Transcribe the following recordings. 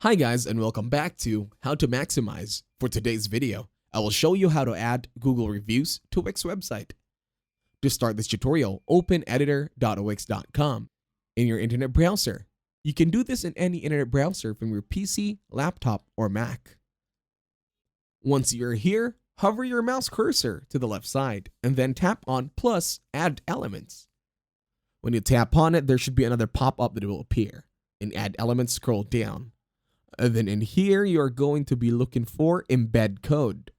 Hi guys, and welcome back to How to Maximize. For today's video, I will show you how to add Google reviews to Wix website. To start this tutorial, open editor.wix.com in your internet browser. You can do this in any internet browser from your PC, laptop, or Mac. Once you're here, hover your mouse cursor to the left side and then tap on plus add elements. When you tap on it, there should be another pop-up that will appear. In add elements, scroll down. And then in here, you're going to be looking for embed code.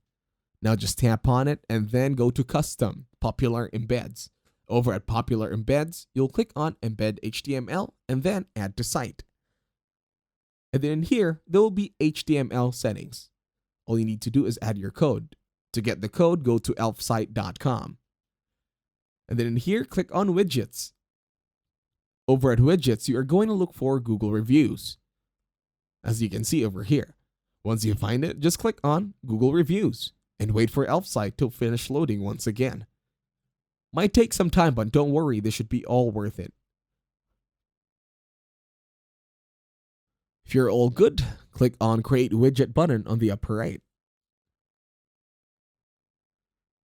Now just tap on it and then go to custom, popular embeds. Over at popular embeds, you'll click on embed HTML and then add to site. And then in here, there will be HTML settings. All you need to do is add your code. To get the code, go to elfsight.com. And then in here, click on widgets. Over at widgets, you are going to look for Google reviews. As you can see over here. Once you find it, just click on Google Reviews and wait for Elfsight to finish loading once again. Might take some time, but don't worry, this should be all worth it. If you're all good, click on Create Widget button on the upper right.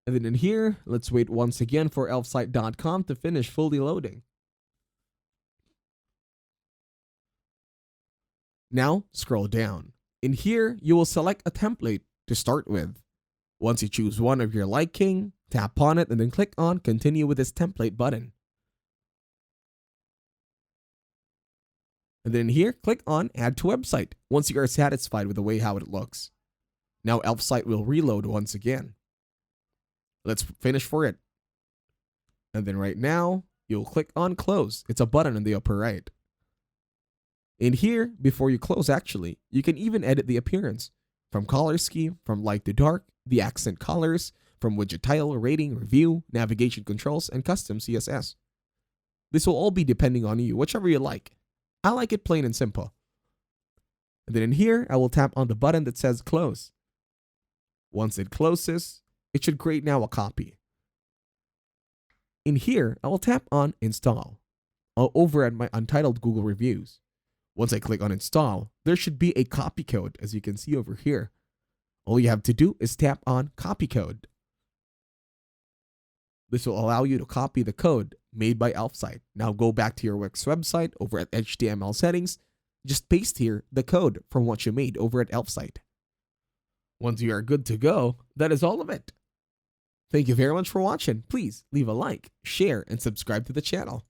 And then in here, let's wait once again for elfsight.com to finish fully loading. Now, scroll down. In here, you will select a template to start with. Once you choose one of your liking, tap on it and then click on Continue with this template button. And then here, click on Add to Website once you are satisfied with the way how it looks. Now Elfsight will reload once again. Let's finish for it. And then right now, you'll click on Close. It's a button in the upper right. In here, before you close actually, you can even edit the appearance. From color scheme, from light to dark, the accent colors, from widget title, rating, review, navigation controls, and custom CSS. This will all be depending on you, whichever you like. I like it plain and simple. And then in here, I will tap on the button that says Close. Once it closes, it should create now a copy. In here, I will tap on Install. Over at my untitled Google reviews. Once I click on install, there should be a copy code as you can see over here. All you have to do is tap on copy code. This will allow you to copy the code made by Elfsight. Now go back to your Wix website over at HTML settings. Just paste here the code from what you made over at Elfsight. Once you are good to go, that is all of it. Thank you very much for watching. Please leave a like, share, and subscribe to the channel.